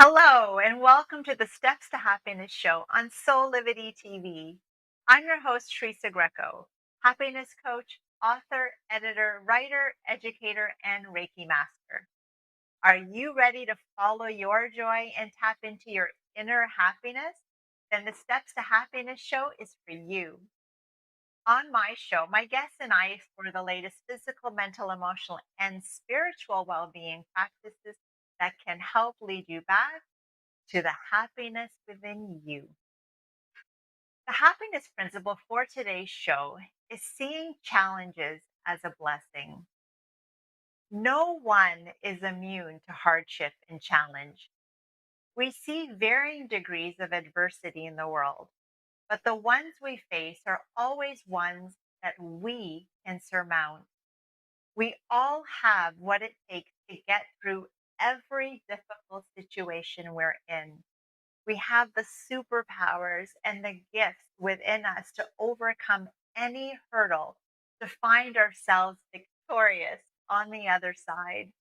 Hello, and welcome to the Steps to Happiness show on Soul Livity TV. I'm your host, Teresa Greco, happiness coach, author, editor, writer, educator, and Reiki master. Are you ready to follow your joy and tap into your inner happiness? Then the Steps to Happiness show is for you. On my show, my guests and I explore the latest physical, mental, emotional, and spiritual well being practices that can help lead you back to the happiness within you. The happiness principle for today's show is seeing challenges as a blessing. No one is immune to hardship and challenge. We see varying degrees of adversity in the world, but the ones we face are always ones that we can surmount. We all have what it takes to get through every difficult situation we're in. We have the superpowers and the gifts within us to overcome any hurdle, to find ourselves victorious on the other side.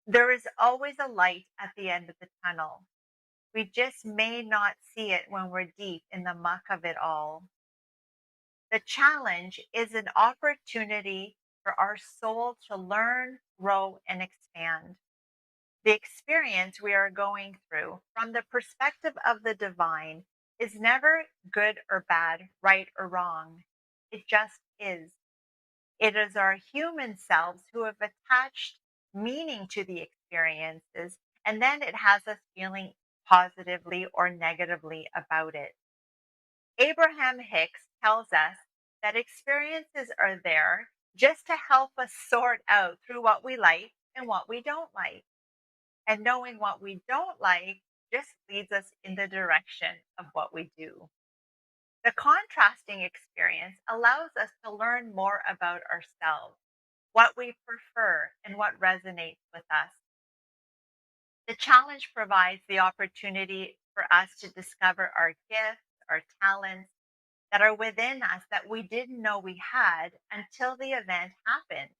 There is always a light at the end of the tunnel. We just may not see it when we're deep in the muck of it all. The challenge is an opportunity for our soul to learn, grow, and expand. The experience we are going through from the perspective of the divine is never good or bad, right or wrong. It just is. It is our human selves who have attached meaning to the experiences, and then it has us feeling positively or negatively about it. Abraham Hicks tells us that experiences are there just to help us sort out through what we like and what we don't like. And knowing what we don't like just leads us in the direction of what we do. The contrasting experience allows us to learn more about ourselves, what we prefer, and what resonates with us. The challenge provides the opportunity for us to discover our gifts, our talents that are within us that we didn't know we had until the event happened.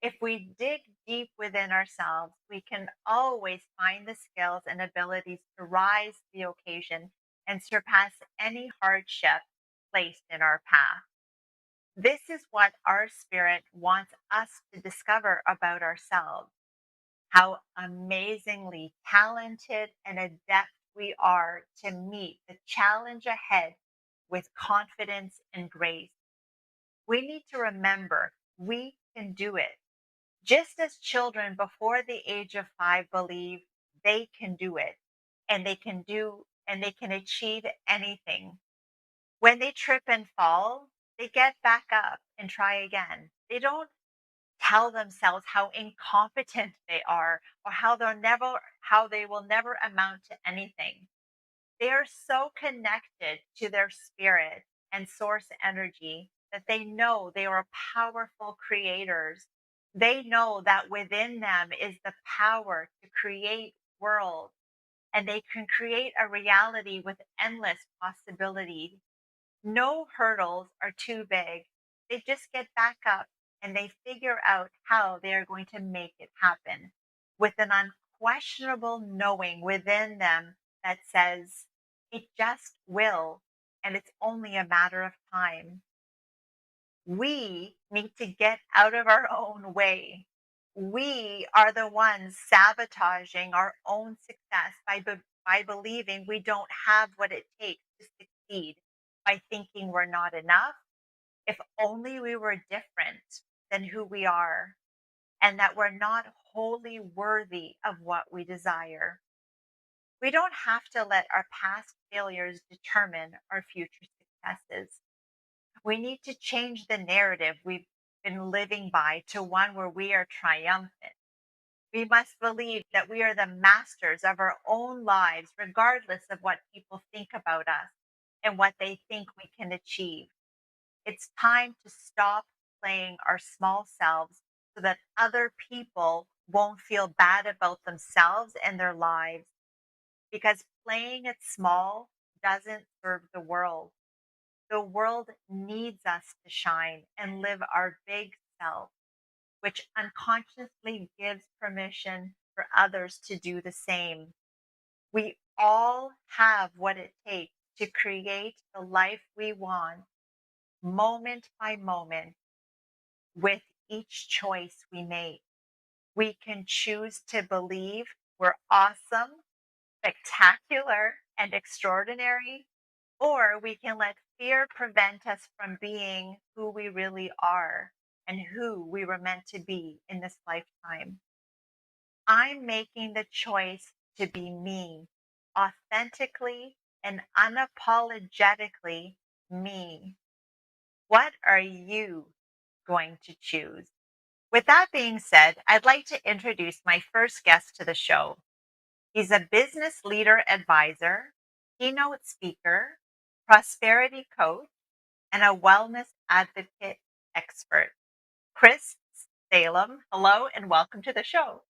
If we dig deep within ourselves, we can always find the skills and abilities to rise to the occasion and surpass any hardship placed in our path. This is what our spirit wants us to discover about ourselves, how amazingly talented and adept we are to meet the challenge ahead with confidence and grace. We need to remember we can do it. Just as children before the age of 5 believe they can do it and they can achieve anything. When they trip and fall, they get back up and try again. They don't tell themselves how incompetent they are or how they will never amount to anything. They are so connected to their spirit and source energy that they know they are powerful creators. They know that within them is the power to create worlds, and they can create a reality with endless possibility. No hurdles are too big. They just get back up and they figure out how they are going to make it happen with an unquestionable knowing within them that says it just will, and it's only a matter of time. We need to get out of our own way. We are the ones sabotaging our own success by believing we don't have what it takes to succeed, by thinking we're not enough. If only we were different than who we are, and that we're not wholly worthy of what we desire. We don't have to let our past failures determine our future successes. We need to change the narrative we've been living by to one where we are triumphant. We must believe that we are the masters of our own lives, regardless of what people think about us and what they think we can achieve. It's time to stop playing our small selves so that other people won't feel bad about themselves and their lives, because playing it small doesn't serve the world. The world needs us to shine and live our big self, which unconsciously gives permission for others to do the same. We all have what it takes to create the life we want moment by moment with each choice we make. We can choose to believe we're awesome, spectacular, and extraordinary, or we can let fear prevent us from being who we really are and who we were meant to be in this lifetime. I'm making the choice to be me, authentically and unapologetically me. What are you going to choose? With that being said, I'd like to introduce my first guest to the show. He's a business leader advisor, keynote speaker, prosperity coach, and a wellness advocate expert. Chris Salem, hello and welcome to the show.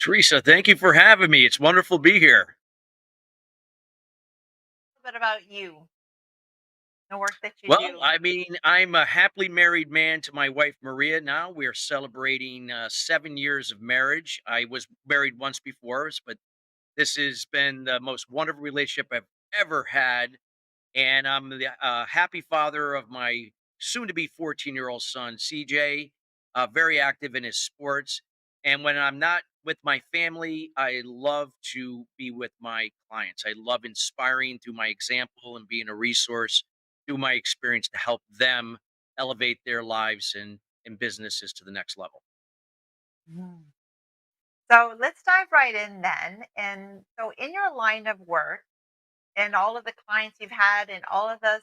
Teresa, thank you for having me. It's wonderful to be here. A little bit about you, the work that you Well, do. I mean, I'm a happily married man to my wife, Maria. Now we are celebrating 7 years of marriage. I was married once before, but this has been the most wonderful relationship I've ever had. And I'm the happy father of my soon to be 14-year-old son, CJ, very active in his sports. And when I'm not with my family, I love to be with my clients. I love inspiring through my example and being a resource through my experience to help them elevate their lives and businesses to the next level. Mm. So let's dive right in then. And so, in your line of work and all of the clients you've had and all of the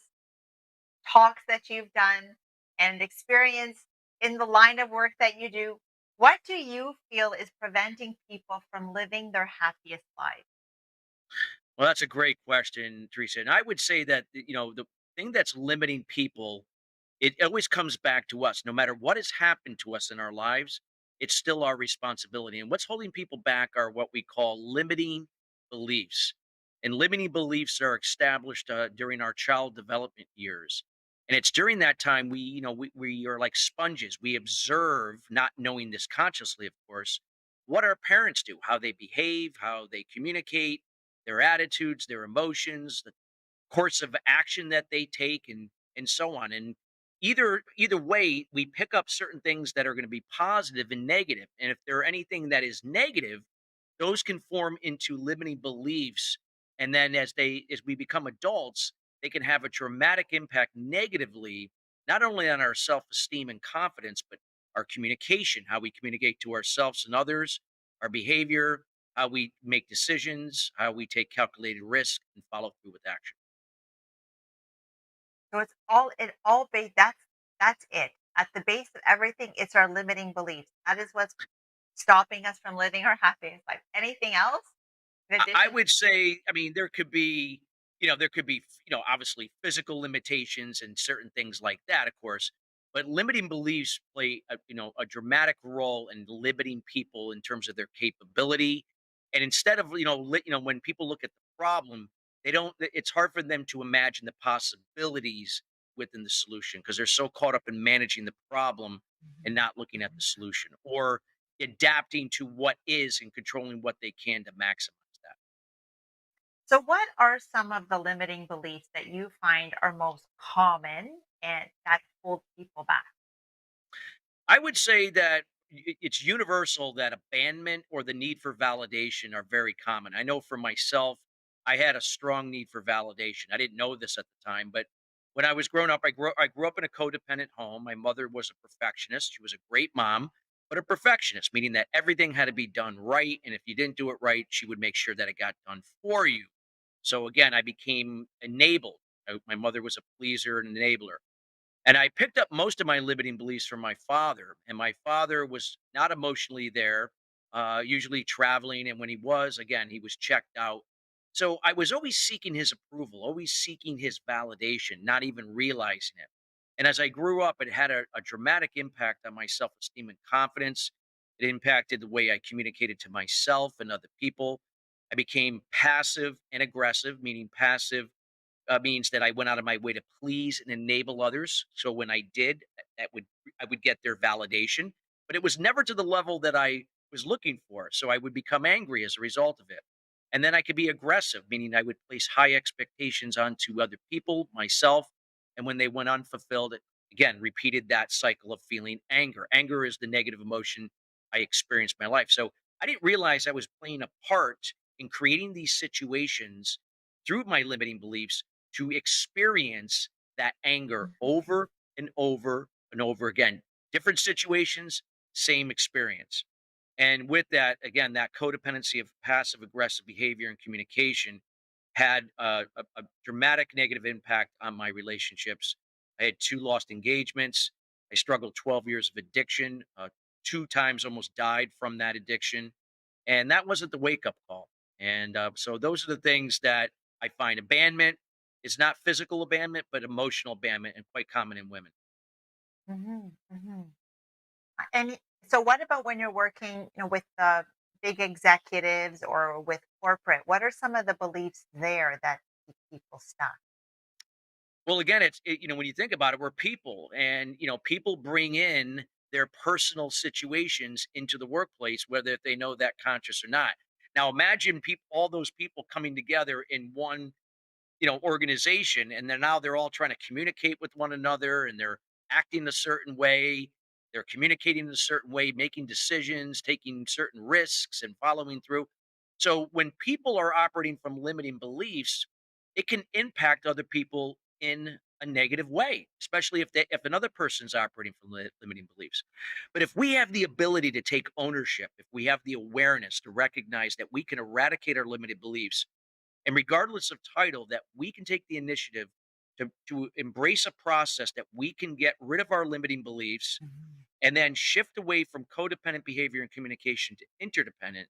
talks that you've done and experience in the line of work that you do, what do you feel is preventing people from living their happiest life? Well, that's a great question, Teresa. And I would say that, the thing that's limiting people, it always comes back to us. No matter what has happened to us in our lives, it's still our responsibility. And what's holding people back are what we call limiting beliefs. And limiting beliefs are established during our child development years. And it's during that time we are like sponges. We observe, not knowing this consciously, of course, what our parents do, how they behave, how they communicate, their attitudes, their emotions, course of action that they take and so on. And either way, we pick up certain things that are going to be positive and negative. And if there are anything that is negative, those can form into limiting beliefs. And then as we become adults, they can have a dramatic impact negatively, not only on our self-esteem and confidence, but our communication, how we communicate to ourselves and others, our behavior, how we make decisions, how we take calculated risk and follow through with action. So it's all it all base that's it. At the base of everything, it's our limiting beliefs. That is what's stopping us from living our happiest life. Anything else in I addition? would say, I mean, there could be, obviously physical limitations and certain things like that, of course, but limiting beliefs play a dramatic role in limiting people in terms of their capability. And instead of, when people look at the problem, they don't, it's hard for them to imagine the possibilities within the solution because they're so caught up in managing the problem and Mhm, not looking at mhm. the solution or adapting to what is and controlling what they can to maximize that. So, what are some of the limiting beliefs that you find are most common and that hold people back? I would say that it's universal that abandonment or the need for validation are very common. I know for myself, I had a strong need for validation. I didn't know this at the time, but when I was growing up, I grew up in a codependent home. My mother was a perfectionist. She was a great mom, but a perfectionist, meaning that everything had to be done right. And if you didn't do it right, she would make sure that it got done for you. So again, I became enabled. My mother was a pleaser and enabler. And I picked up most of my limiting beliefs from my father, and my father was not emotionally there, usually traveling. And when he was, again, he was checked out. So I was always seeking his approval, always seeking his validation, not even realizing it. And as I grew up, it had a dramatic impact on my self esteem and confidence. It impacted the way I communicated to myself and other people. I became passive and aggressive, meaning passive means that I went out of my way to please and enable others. So when I did, I would get their validation, but it was never to the level that I was looking for. So I would become angry as a result of it. And then I could be aggressive, meaning I would place high expectations onto other people, myself. And when they went unfulfilled, it again repeated that cycle of feeling anger. Anger is the negative emotion I experienced in my life. So I didn't realize I was playing a part in creating these situations through my limiting beliefs to experience that anger Mhm. over and over and over again. Different situations, same experience. And with that, again, that codependency of passive aggressive behavior and communication had a dramatic negative impact on my relationships. I had two lost engagements. I struggled 12 years of addiction, two times almost died from that addiction. And that wasn't the wake up call. And so those are the things that I find abandonment is not physical abandonment, but emotional abandonment and quite common in women. Mhm. Mhm. So what about when you're working, with the big executives or with corporate? What are some of the beliefs there that keep people stuck? Well, again, when you think about it, we're people, and people bring in their personal situations into the workplace, whether they know that conscious or not. Now, imagine people, all those people coming together in one organization, and then now they're all trying to communicate with one another, and they're acting a certain way, they're communicating in a certain way, making decisions, taking certain risks, and following through. So when people are operating from limiting beliefs, it can impact other people in a negative way, especially if another person's operating from limiting beliefs. But if we have the ability to take ownership, if we have the awareness to recognize that we can eradicate our limited beliefs, and regardless of title, that we can take the initiative to embrace a process that we can get rid of our limiting beliefs Mhm. and then shift away from codependent behavior and communication to interdependent,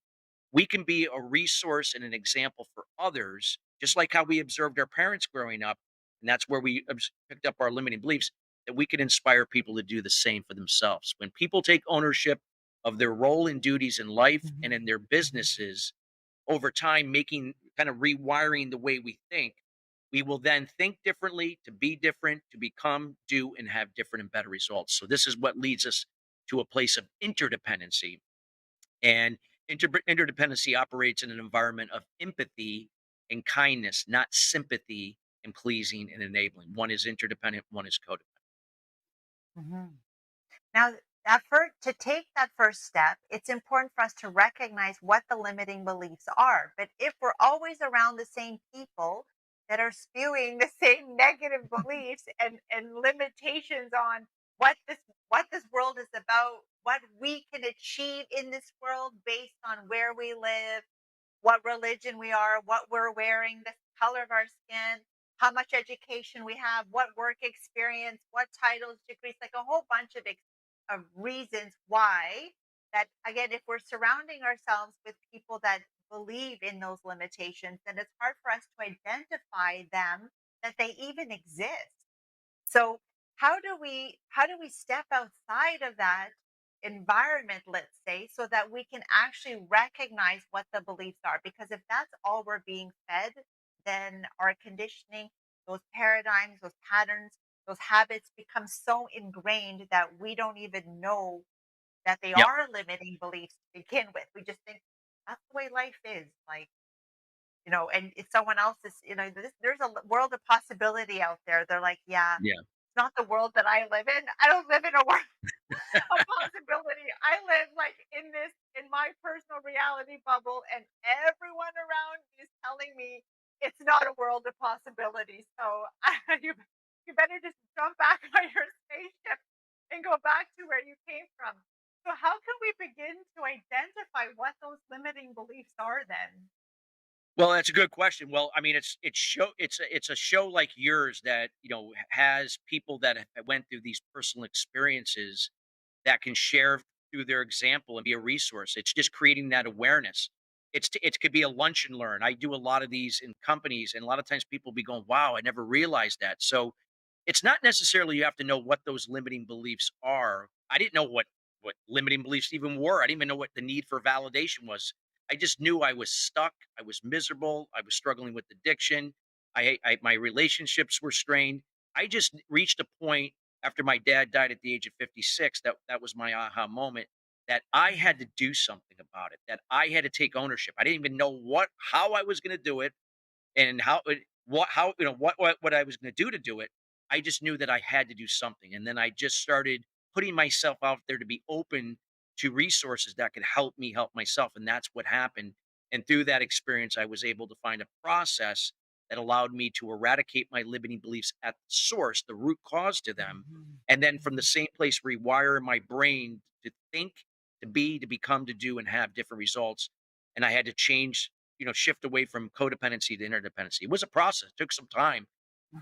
we can be a resource and an example for others, just like how we observed our parents growing up. And that's where we picked up our limiting beliefs, that we can inspire people to do the same for themselves. When people take ownership of their role and duties in life and in Mhm. their Mhm. businesses, over time, making kind of rewiring the way we think, we will then think differently, to be different, to become, do, and have different and better results. So, this is what leads us to a place of interdependency. And interdependency operates in an environment of empathy and kindness, not sympathy and pleasing and enabling. One is interdependent, one is codependent. Mhm. Now, to take that first step, it's important for us to recognize what the limiting beliefs are. But if we're always around the same people that are spewing the same negative beliefs and limitations on what this world is about, what we can achieve in this world based on where we live, what religion we are, what we're wearing, the color of our skin, how much education we have, what work experience, what titles, degrees, like a whole bunch of reasons why. That again, if we're surrounding ourselves with people that believe in those limitations, then it's hard for us to identify them, that they even exist. So how do we step outside of that environment, let's say, so that we can actually recognize what the beliefs are? Because if that's all we're being fed, then our conditioning, those paradigms, those patterns, those habits become so ingrained that we don't even know that they Yep. are limiting beliefs to begin with. We just think that's the way life is. Like, and if someone else is, there's a world of possibility out there. They're like, yeah, Yeah. it's not the world that I live in. I don't live in a world of possibility. I live like in my personal reality bubble, and everyone around me is telling me it's not a world of possibility. So you better just jump back on your spaceship and go back to where you came from. So how can we begin to identify what those limiting beliefs are then? Well, that's a good question. Well, I mean, it's a show like yours that has people that went through these personal experiences that can share through their example and be a resource. It's just creating that awareness. It could be a lunch and learn. I do a lot of these in companies, and a lot of times people be going, "Wow, I never realized that." So it's not necessarily you have to know what those limiting beliefs are. I didn't know what limiting beliefs even were. I didn't even know what the need for validation was. I just knew I was stuck. I was miserable. I was struggling with addiction. My relationships were strained. I just reached a point after my dad died at the age of 56, that was my aha moment, that I Mhm. had to do something about it, that I had to take ownership. I didn't even know how I was going to do it and how what I was going to do it. I just knew that I had to do something, and then I just started putting myself out there to be open to resources that could help me help myself, and that's what happened. And through that experience, I was able to find a process that allowed me to eradicate my limiting beliefs at the source, the root cause to them, Mhm. and then from the Mhm. same place rewire my brain to think, to be, to become, to do, and have different results. And I had to change, shift away from codependency to interdependency. It was a process, took some time,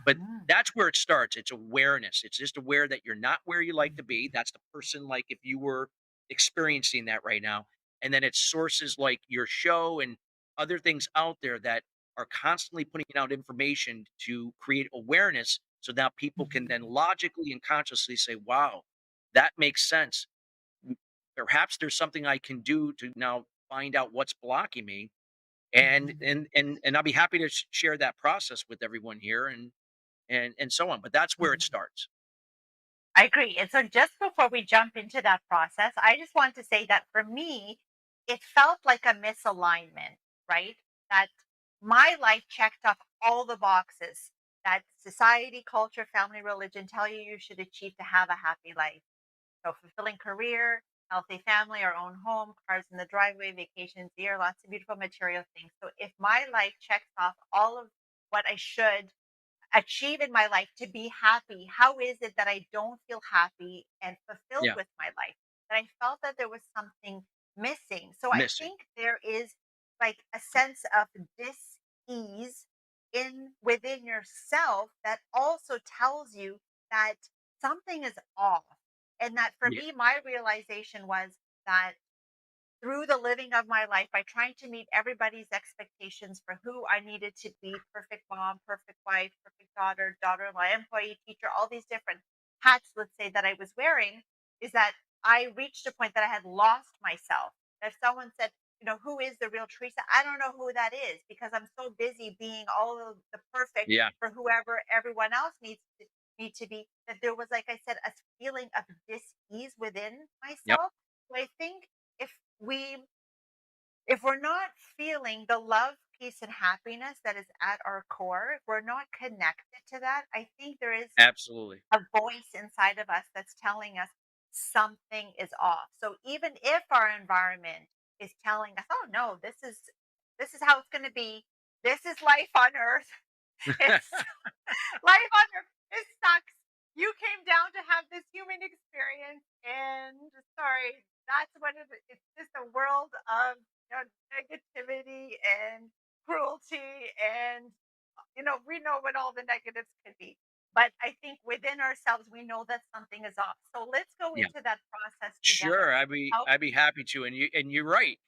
but Mhm. that's where it starts. It's awareness. It's just aware that you're not where you like to be. Mhm. That's the person like if you were experiencing that right now. And then it's sources like your show and other things out there that are constantly putting out information to create awareness so now people can then Mhm. logically and consciously say, wow, that makes sense. Perhaps there's something I can do to now find out what's blocking me, and Mhm. and I'll be happy to share that process with everyone here and so on. But that's where it Mhm. starts. I agree. And so, just before we jump into that process, I just want to say that for me, it felt like a misalignment, right? That my life checked off all the boxes that society, culture, family, religion tell you should achieve to have a happy life. So, fulfilling career, healthy family, our own home, cars in the driveway, vacations here, lots of beautiful material things. So, if my life checks off all of what I should achieve in my life to be happy, how is it that I don't feel happy and fulfilled Yeah, with my life? That I felt that there was something missing. So I missing. think there is like a sense of dis-ease in within yourself that also tells you that something is off. And that for Yeah, me, my realization was that through the living of my life by trying to meet everybody's expectations for who I needed to be, perfect mom, perfect wife, perfect daughter, daughter-in-law, employee, teacher, all these different hats, let's say, that I was wearing, is that I reached a point that I had lost myself. If someone said, who is the real Teresa? I don't know who that is because I'm so busy being all of the perfect yeah, for whoever everyone else need to be, that there was, like I said, a feeling of dis-ease within yep, myself. So I think if we if we're not feeling the love, peace, and happiness that is at our core, if we're not connected to that, I think there is absolutely. a voice inside of us that's telling us something is off. So even if our environment is telling us, "Oh no, this is how it's going to be. This is life on earth. It's life on earth. It sucks. You came down to have this human experience, and sorry, that's what it is. It's just a world of negativity and cruelty, and we know what all the negatives could be. But I think within ourselves, we know that something is off. So let's go Yeah. into that process Sure, together. How? I'd be happy to, and you're right.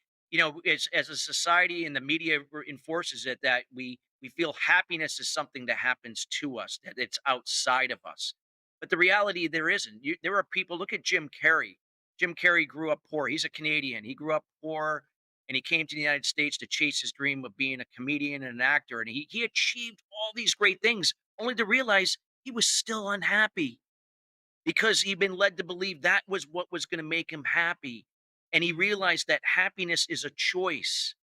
As a society and the media enforces it that we feel happiness is something that happens to us, that it's outside of us. But the reality there isn't. There are people. Look at Jim Carrey. Jim Carrey grew up poor. He's a Canadian. He grew up poor, and he came to the United States to chase his dream of being a comedian and an actor. And he achieved all these great things, only to realize he was still unhappy because he'd been led to believe that was what was going to make him happy. And he Mhm, realized that happiness is a choice.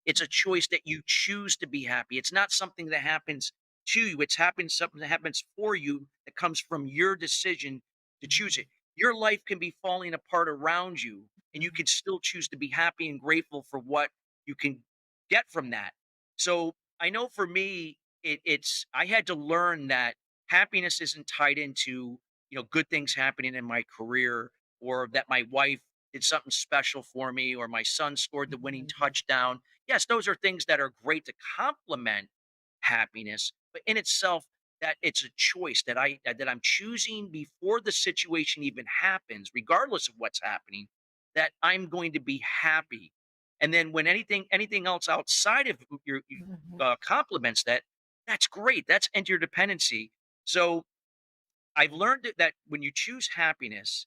It's a mhm, choice that you choose to be happy. It's not something that happens to you. It's happens something that happens for you that comes from your decision to choose mhm, it. Your life can be falling apart around you, and you mhm, can still choose to be happy and grateful for what you can get from that. So I know for me, it's I had to learn that happiness isn't tied into good things happening in my career or that my wife did something special for me or my son scored the winning mhm, touchdown. Yes, those are things that are great to complement happiness, but in itself, that it's a choice that I'm choosing before the situation even happens, regardless of what's happening, that I'm going to be happy. And then when anything else outside of mhm, complements that, that's great. That's interdependency. So I've learned that when you choose happiness,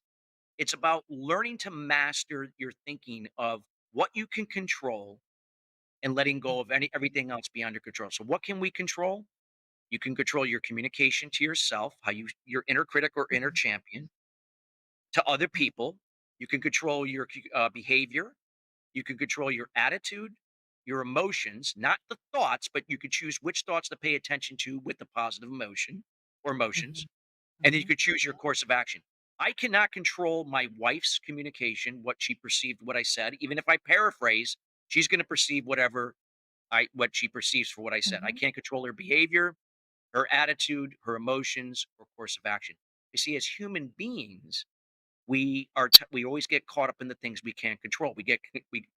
it's about learning to master your thinking of what you can control and letting go of everything else beyond your control. So what can we control? You can control your communication to yourself, how your inner critic or inner mhm, champion, to other mhm, people. You can control your behavior. You can control your attitude, your emotions, not the thoughts, but you could choose which thoughts to pay attention to with the positive emotion or emotions. Mhm. And then you Mhm. could choose your course of action. I cannot control my wife's communication, what she perceived, what I said. Even if I paraphrase, she's going to perceive what she perceives for what I said. I Mhm. can't control her behavior, her attitude, her emotions, or course of action. You see, as human beings, we always get caught up in the things we can't control. We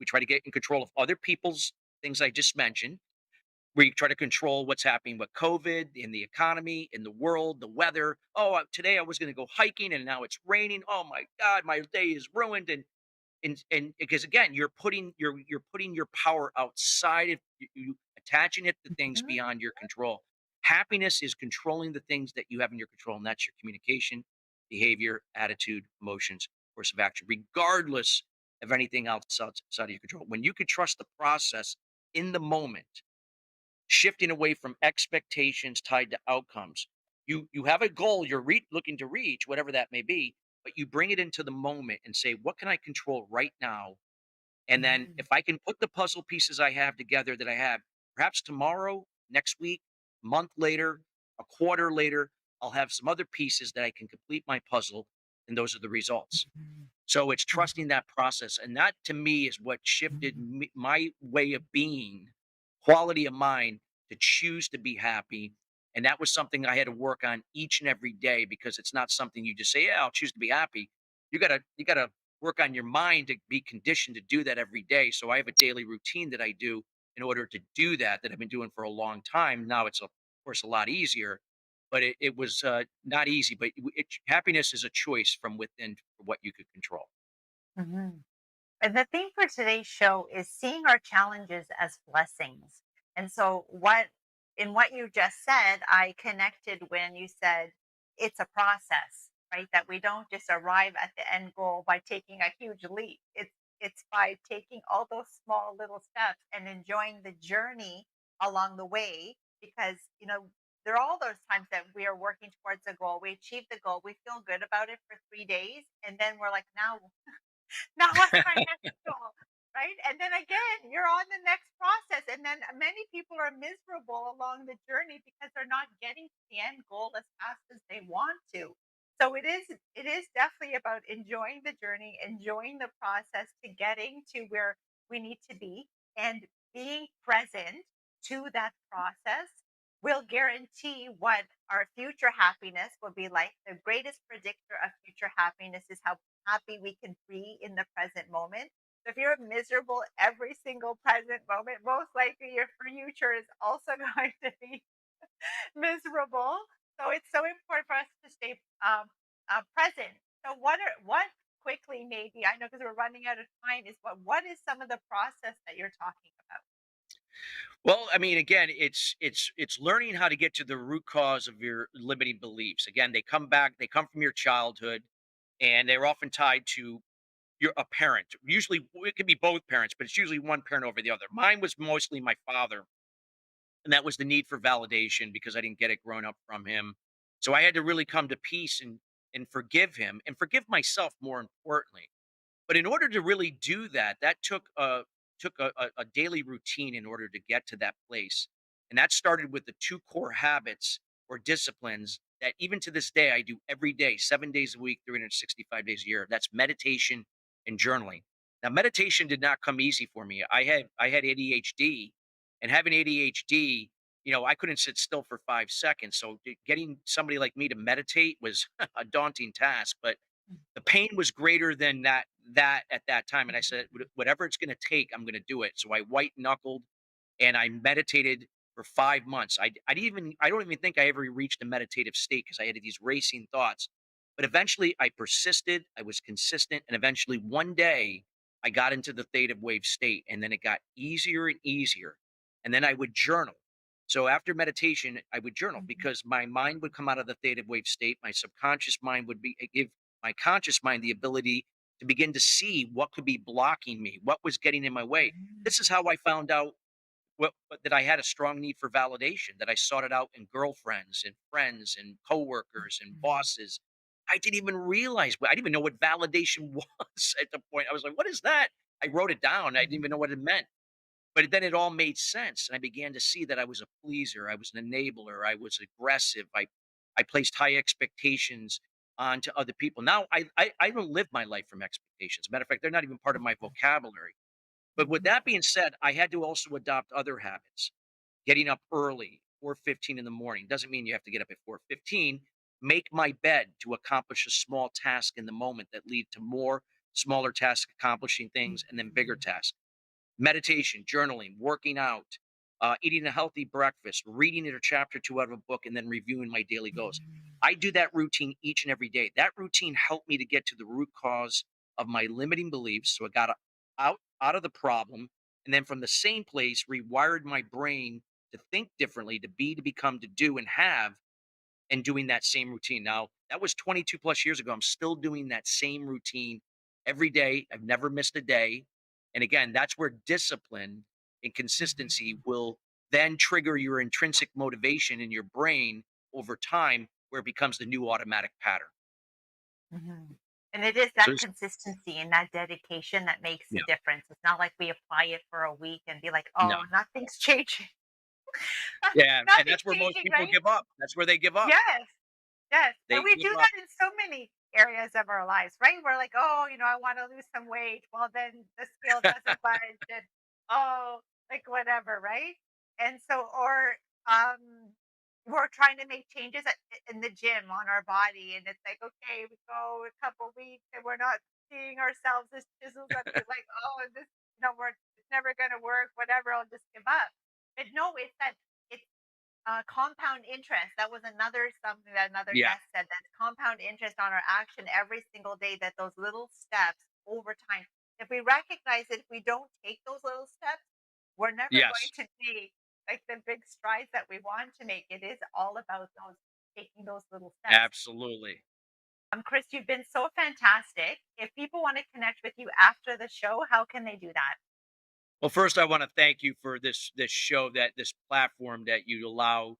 try to get in control of other people's things I just mentioned. We try to control what's happening with COVID in the economy, in the world, the weather. Oh, today I was going to go hiking and now it's raining. Oh my God, my day is ruined. And because again, you're putting your power outside of you, attaching it to things Mhm. beyond your control. Happiness is controlling the things that you have in your control, and that's your communication, behavior, attitude, emotions, course of action, regardless of anything else outside of your control. When you could trust the process in the moment, shifting away from expectations tied to outcomes. You have a goal you're looking to reach, whatever that may be, but you bring it into the moment and say, what can I control right now? And then Mhm. if I can put the puzzle pieces I have together that I have, perhaps tomorrow, next week, month later, a quarter later, I'll have some other pieces that I can complete my puzzle, and those are the results. Mhm. So it's Mhm. trusting that process, and that to me is what shifted Mhm. my way of being, quality of mind to choose to be happy. And that was something I had to work on each and every day because it's not something you just say, "Yeah, I'll choose to be happy." You gotta work on your mind to be conditioned to do that every day. So I have a daily routine that I do in order to do that that I've been doing for a long time. Now it's of course a lot easier, but it was not easy. But happiness is a choice from within for what you could control. Mhm. And the theme for today's show is seeing our challenges as blessings. And so, what you just said, I connected when you said it's a process, right? That we don't just arrive at the end goal by taking a huge leap. It's by taking all those small little steps and enjoying the journey along the way. Because there are all those times that we are working towards a goal. We achieve the goal, we feel good about it for 3 days, and then we're like, now what's my next goal? Right? And then again, you're on the next process. And then many people are miserable along the journey because they're not getting to the end goal as fast as they want to. So it is definitely about enjoying the journey, enjoying the process to getting to where we need to be, and being present to that process will guarantee what our future happiness will be like. The greatest predictor of future happiness is how happy we can be in the present moment. So if you're miserable every single present moment, most likely your future is also going to be miserable. So it's so important for us to stay present. So what quickly maybe I know because we're running out of time is what is some of the process that you're talking about? Well, I mean, again, it's learning how to get to the root cause of your limiting beliefs. Again, they come from your childhood, and they're often tied to your a parent. Usually, it could be both parents, but it's usually one parent over the other. Mine was mostly my father, and that was the need for validation because I didn't get it growing up from him. So I had to really come to peace and forgive him and forgive myself more importantly. But in order to really do that, that took a daily routine in order to get to that place. And that started with the two core habits or disciplines that even to this day I do every day, 7 days a week, 365 days a year. That's meditation and journaling. Now, meditation did not come easy for me. I had ADHD, and having ADHD, I couldn't sit still for 5 seconds. So getting somebody like me to meditate was a daunting task. But the pain was greater than that at that time, and I said, Whatever it's gonna take, I'm gonna do it." So I white knuckled and I meditated for 5 months. I don't even think I ever reached a meditative state because I had these racing thoughts. But eventually I persisted, I was consistent, and eventually one day I got into the theta wave state, and then it got easier and easier. And then I would journal. So after meditation, I would journal Mhm. because my mind would come out of the theta wave state. My subconscious mind would give my conscious mind the ability to begin to see what could be blocking me, what was getting in my way. Mhm. This is how I found out that I had a strong need for validation, that I sought it out in girlfriends and friends and coworkers and Mhm. bosses. I didn't even realize, I didn't even know what validation was at the point. I was like, what is that? I wrote it down. I didn't even know what it meant. But then it all made sense. And I began to see that I was a pleaser. I was an enabler. I was aggressive. I placed high expectations onto other people. Now I don't live my life from expectations. Matter of fact, they're not even part of my vocabulary. But with that being said, I had to also adopt other habits. Getting up early, 4:15 in the morning, doesn't mean you have to get up at 4:15. Make my bed to accomplish a small task in the moment that lead to more smaller tasks accomplishing things and then bigger tasks. Meditation, journaling, working out, eating a healthy breakfast, reading a chapter 2 out of a book, and then reviewing my daily goals. I do that routine each and every day. That routine helped me to get to the root cause of my limiting beliefs. So I got out of the problem, and then from the same place, rewired my brain to think differently, to be, to become, to do, and have, and doing that same routine. Now, that was 22 plus years ago. I'm still doing that same routine every day. I've never missed a day. And again, that's where discipline and consistency will then trigger your intrinsic motivation in your brain over time, where it becomes the new automatic pattern. Mhm. And it is So, that consistency and that dedication that makes the yeah, difference. It's not like we apply it for a week and be like, no. "Oh, nothing's changing." Yeah. And Nothing's that's where most changing, people right? give up. That's where they give up. Yes. Yes, and They we give do up. that in so many areas of our lives, right? We're like, "Oh, I wanna lose some weight." Well, then the scale doesn't budge and, oh, like, whatever, right? And so we're trying to make changes in the gym on our body, and it's like, okay, we go a couple weeks and we're not seeing ourselves as chisels at the like, "Oh, this it's never gonna work, whatever, I'll just give up." But no, it's that it's compound interest. That was another something that another Yeah. guest said. That compound interest on our action every single day. That those little steps over time. If we recognize it, if we don't take those little steps, we're never going Yes. to make like the big strides that we want to make. It is all about those taking those little steps. Absolutely. Chris, you've been so fantastic. If people want to connect with you after the show, how can they do that? Well, first, I want to thank you for this show, that this platform that you allow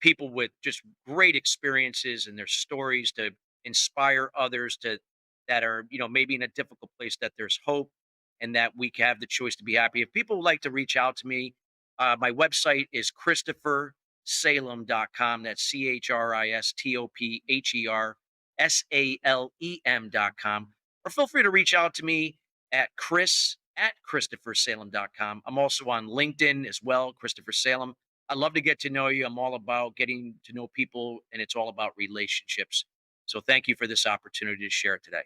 people with just great experiences and their stories to inspire others to, that are, maybe in a difficult place, that there's hope and that we can have the choice to be happy. If people would like to reach out to me, my website is christophersalem.com. That's ChristopherSalem.com. Or feel free to reach out to me at chris@christophersalem.com. I'm also on LinkedIn as well, Christopher Salem. I love to get to know you. I'm all about getting to know people, and it's all about relationships. So thank you for this opportunity to share it today.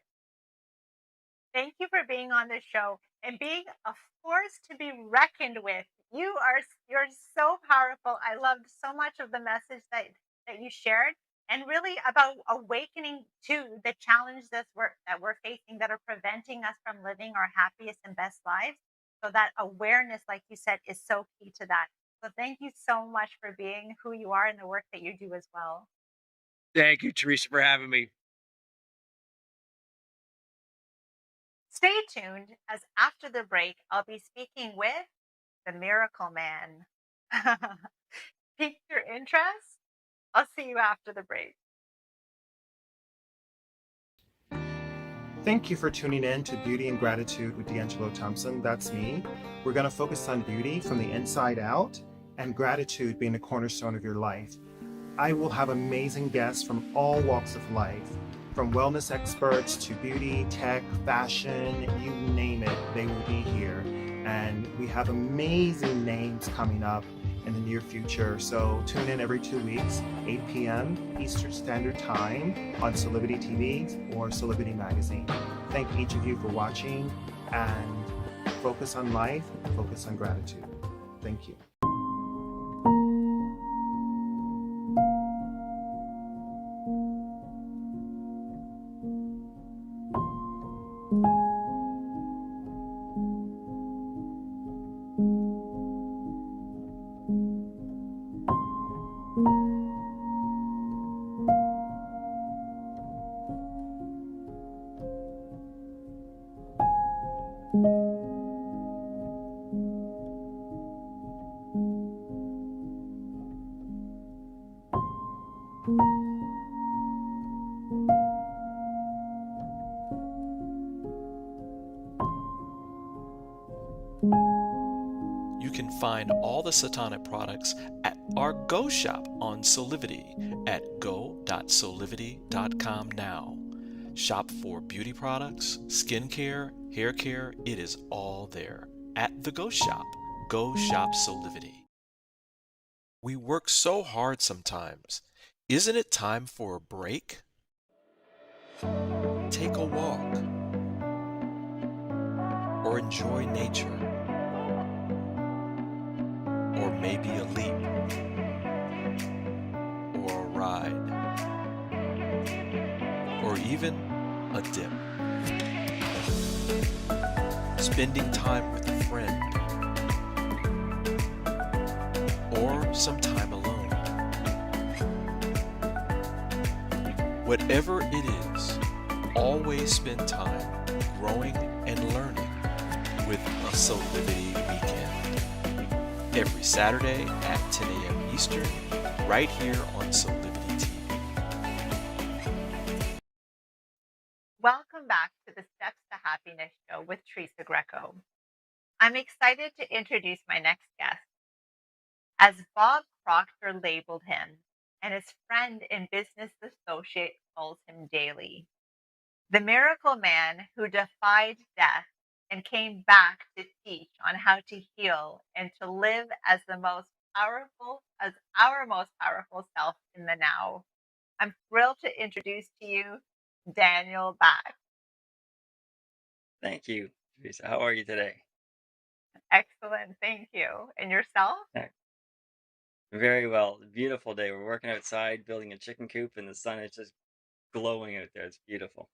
Thank you for being on the show and being a force to be reckoned with. You're so powerful. I loved so much of the message that you shared, and really about awakening to the challenges that we're facing that are preventing us from living our happiest and best lives. So that awareness, like you said, is so key to that. So thank you so much for being who you are and the work that you do as well. Thank you, Teresa, for having me. Stay tuned as after the break, I'll be speaking with the Miracle Man. Piqued your interest? I'll see you after the break. Thank you for tuning in to Beauty and Gratitude with D'Angelo Thompson. That's me. We're going to focus on beauty from the inside out and gratitude being the cornerstone of your life. I will have amazing guests from all walks of life, from wellness experts to beauty, tech, fashion, you name it, they will be here. And we have amazing names coming up in the near future. So tune in every 2 weeks, 8 p.m. Eastern Standard Time on Celebrity TV or Celebrity Magazine. Thank each of you for watching, and focus on life, focus on gratitude. Thank you. can find all the Satonic products at our Go shop on Solivity at go.solivity.com now. Shop for beauty products, skincare, hair care. It is all there at the Go shop. Go shop Solivity. We work so hard sometimes. Isn't it time for a break? Take a walk or enjoy nature or maybe a leap or a ride or even a dip. Spending time with a friend or some time alone. Whatever it is, always spend time growing and learning with a Solivity weekend. Every Saturday at 10 a.m. Eastern, right here on Solivity TV. Welcome back to the Steps to Happiness show with Teresa Greco. I'm excited to introduce my next guest. As Bob Proctor labeled him, and his friend and business associate calls him daily, the miracle man who defied death and came back to teach on how to heal and to live as our most powerful self in the now. I'm thrilled to introduce to you Daniel Back. Thank you, Teresa. How are you today? Excellent, thank you. And yourself? Yeah, very well. Beautiful day. We're working outside, building a chicken coop, and the sun is just glowing out there. It's beautiful.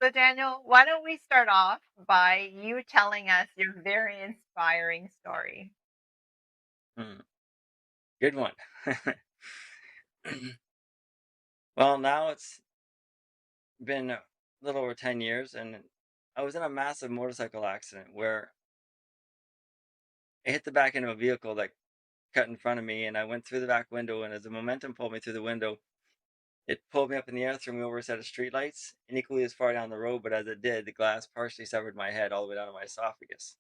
So, Daniel, why don't we start off by you telling us your very inspiring story? Hmm, good one. Well, now it's been a little over 10 years, and I was in a massive motorcycle accident where I hit the back end of a vehicle that cut in front of me, and I went through the back window, and as the momentum pulled me through the window, it pulled me up in the air, threw me over a set of streetlights, and equally as far down the road, but as it did, the glass partially severed my head all the way down to my esophagus.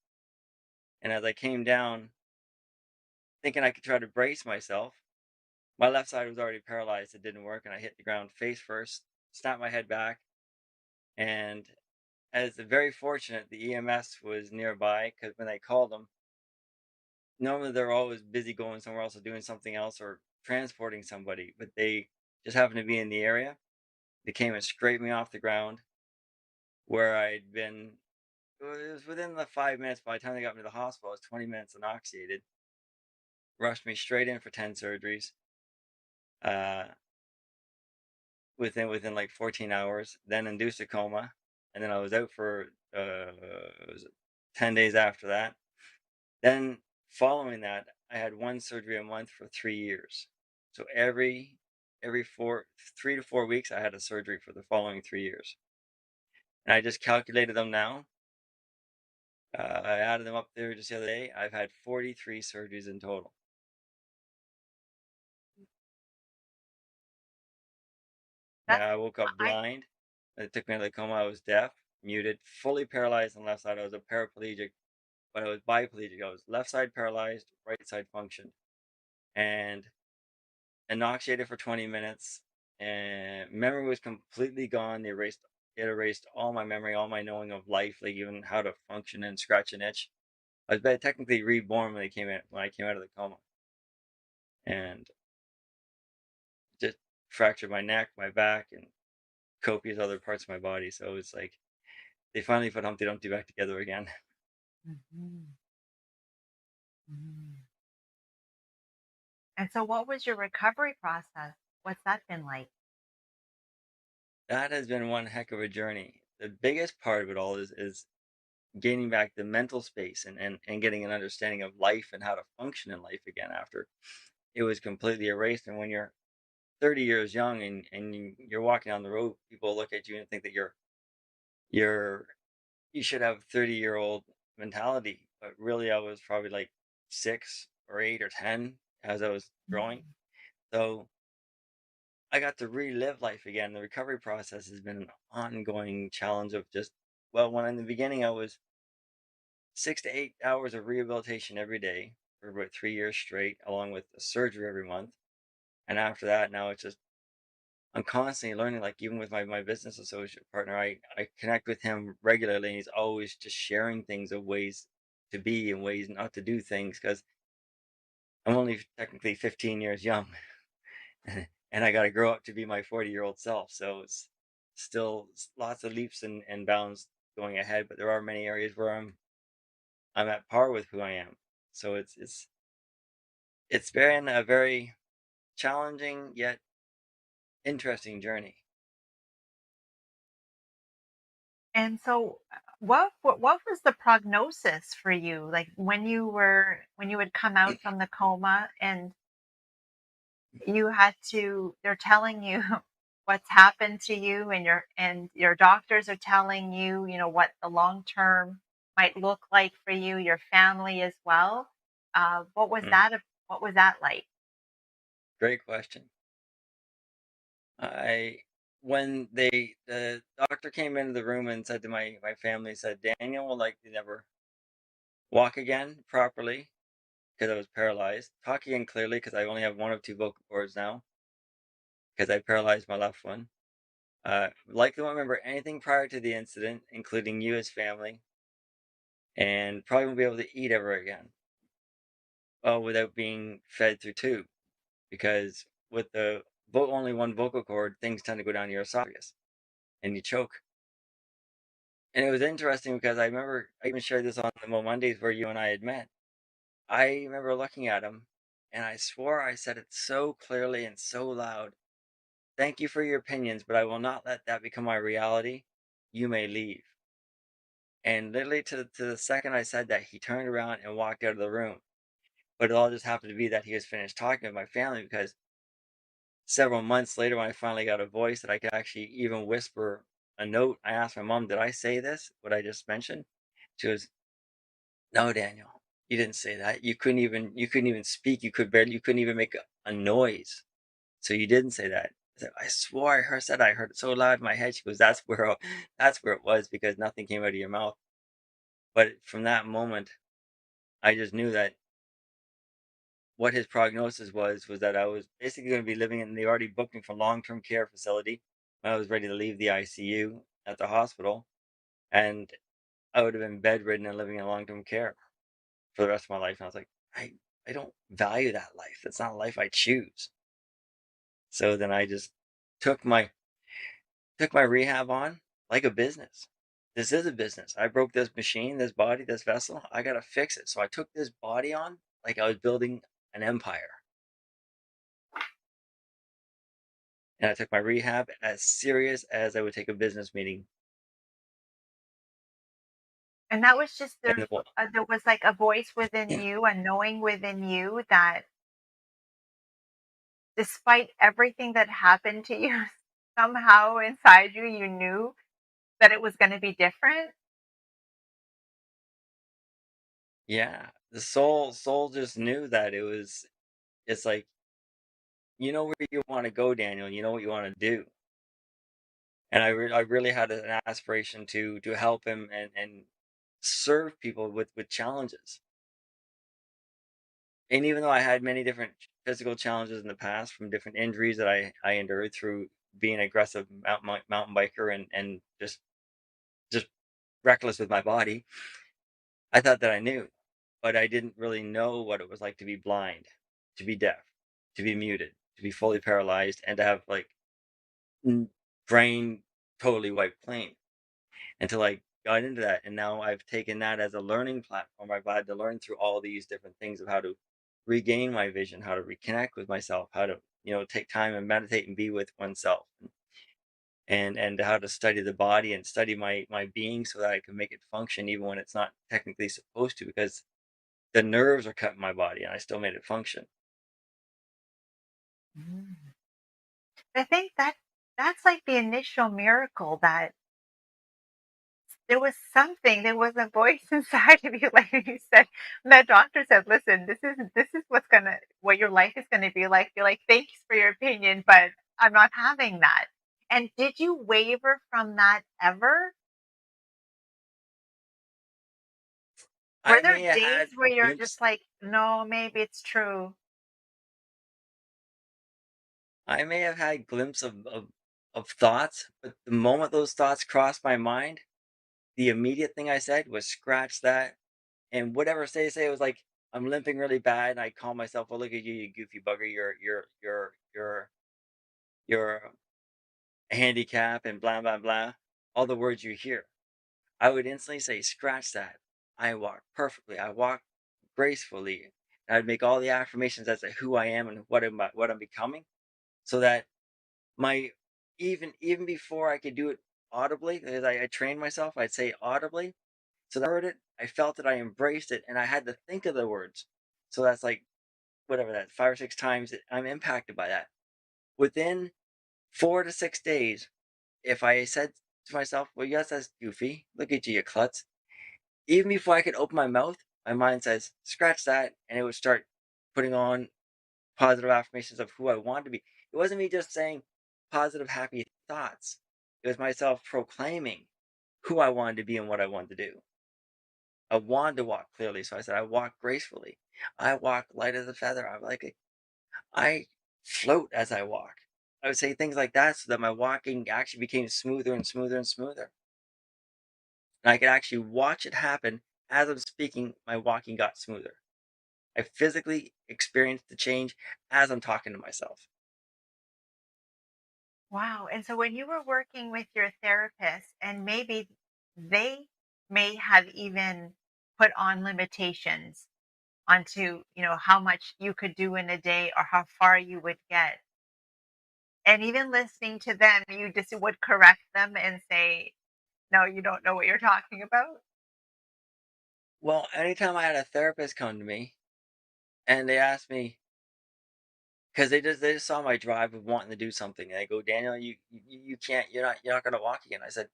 And as I came down, thinking I could try to brace myself, my left side was already paralyzed. It didn't work, and I hit the ground face first, snapped my head back, and as very fortunate, the EMS was nearby because when they called them, normally they're always busy going somewhere else or doing something else or transporting somebody, but they just happened to be in the area. They came and scraped me off the ground where I'd been. It was within the 5 minutes. By the time they got me to the hospital, I was 20 minutes inoculated. Rushed me straight in for 10 surgeries. Uh, within like 14 hours, then induced a coma, and then I was out for was it 10 days after that. Then following that, I had one surgery a month for 3 years. So every 3 to 4 weeks, I had a surgery for the following 3 years. And I just calculated them now. I added them up there just the other day. I've had 43 surgeries in total. That's Yeah, I woke up I blind. It took me out of the coma. I was deaf, muted, fully paralyzed on the left side. I was a paraplegic, but I was biplegic. I was left side paralyzed, right side functioned, and inoculated for 20 minutes. And memory was completely gone. It erased all my memory, all my knowing of life, like even how to function and scratch an itch. I was technically reborn when I came out of the coma, and just fractured my neck, my back, and copious other parts of my body. So it's like they finally put Humpty Dumpty back together again. Mhm. Mhm. And so, what was your recovery process? What's that been like? That has been one heck of a journey. The biggest part of it all is gaining back the mental space and getting an understanding of life and how to function in life again after it was completely erased. And when you're 30 years young and you're walking down the road, people look at you and think that you're you should have 30-year-old mentality. But really, I was probably like 6 or 8 or 10 as I was growing. Mhm. So I got to relive life again. The recovery process has been an ongoing challenge of just, well, when in the beginning I was 6 to 8 hours of rehabilitation every day for about 3 years straight, along with a surgery every month. And after that, now it's just I'm constantly learning. Like even with my business associate partner, I connect with him regularly, and he's always just sharing things of ways to be and ways not to do things because I'm only technically 15 years young, and I got to grow up to be my 40-year-old self. So it's still lots of leaps and bounds going ahead, but there are many areas where I'm at par with who I am. So it's been a very challenging yet interesting journey. And so, what was the prognosis for you? Like when you would come out from the coma and you had to, they're telling you what's happened to you, and your doctors are telling you, what the long term might look like for you, your family as well. What was Mhm. that? What was that like? Great question. I when the doctor came into the room and said to my family, said Daniel will likely never walk again properly because I was paralyzed. Talk again clearly because I only have one of two vocal cords now because I paralyzed my left one. Likely won't remember anything prior to the incident, including you as family, and probably won't be able to eat ever again without being fed through tube because with the only one vocal cord, things tend to go down your esophagus and you choke. And it was interesting because I remember I even shared this on the Mondays where you and I had met. I remember looking at him and I swore I said it so clearly and so loud. Thank you for your opinions, but I will not let that become my reality. You may leave. And literally to the second I said that, he turned around and walked out of the room. But it all just happened to be that he was finished talking to my family because several months later, when I finally got a voice that I could actually even whisper a note, I asked my mom, "Did I say this? What I just mentioned?" She was, "No, Daniel, you didn't say that. You couldn't even speak. You couldn't even make a noise. So you didn't say that." I said, "I swore I heard it so loud in my head." She goes, that's where it was because nothing came out of your mouth." But from that moment, I just knew that what his prognosis was that I was basically going to be living in. They already booked me for long-term care facility when I was ready to leave the ICU at the hospital, and I would have been bedridden and living in long-term care for the rest of my life. And I was like, I don't value that life. That's not a life I choose. So then I just took my took my rehab on like a business. This is a business. I broke this machine, this body, this vessel. I gotta fix it. So I took this body on like I was building an empire. And I took my rehab as serious as I would take a business meeting. And that was just And there was like a voice within yeah, you, a knowing within you that despite everything that happened to you, somehow inside you, you knew that it was going to be different. yeah, the soul just knew that it's like, you know where you want to go, Daniel. You know what you want to do. And I really had an aspiration to help him and serve people with challenges. And even though I had many different physical challenges in the past from different injuries that I endured through being an aggressive mountain biker and just reckless with my body, I thought that I knew, but I didn't really know what it was like to be blind, to be deaf, to be muted, to be fully paralyzed, and to have like n- brain totally wiped clean until I got into that. And now I've taken that as a learning platform. I've had to learn through all these different things of how to regain my vision, how to reconnect with myself, how to, take time and meditate and be with oneself, and how to study the body and study my being so that I can make it function even when it's not technically supposed to, because the nerves are cut in my body and I still made it function. Mm. I think that's like the initial miracle that there was something, there was a voice inside of you, like you said, the doctor said, listen, this is what your life is gonna be like. You're like, thanks for your opinion, but I'm not having that. And did you waver from that ever? Were I there may have had days where you're glimpse just like, "No, maybe it's true." I may have had glimpse of thoughts, but the moment those thoughts crossed my mind, the immediate thing I said was scratch that. And whatever say it was like I'm limping really bad, and I call myself, "Well, look at you, you goofy bugger. You're a handicap and blah blah blah." All the words you hear, I would instantly say, "Scratch that. I walk perfectly. I walk gracefully." And I'd make all the affirmations as to who I am and what I'm becoming, so that my even before I could do it audibly, as I trained myself, I'd say audibly. So that I heard it, I felt it, I embraced it, and I had to think of the words. So that's like whatever that 5 or 6 times that I'm impacted by that. Within 4 to 6 days, if I said to myself, "Well, yes, that's goofy. Look at you, you klutz." Even before I could open my mouth, my mind says, "Scratch that," and it would start putting on positive affirmations of who I wanted to be. It wasn't me just saying positive, happy thoughts. It was myself proclaiming who I wanted to be and what I wanted to do. I wanted to walk clearly, so I said, "I walk gracefully. I walk light as a feather. I float as I walk." I would say things like that so that my walking actually became smoother and smoother and smoother. And I could actually watch it happen as I'm speaking. My walking got smoother. I physically experienced the change as I'm talking to myself. Wow. And so when you were working with your therapist and maybe they may have even put on limitations onto, how much you could do in a day or how far you would get. And even listening to them, you just would correct them and say, "No, you don't know what you're talking about." Well, anytime I had a therapist come to me and they asked me, because they just saw my drive of wanting to do something, and they go, "Daniel, you can't, you're not going to walk again." I said,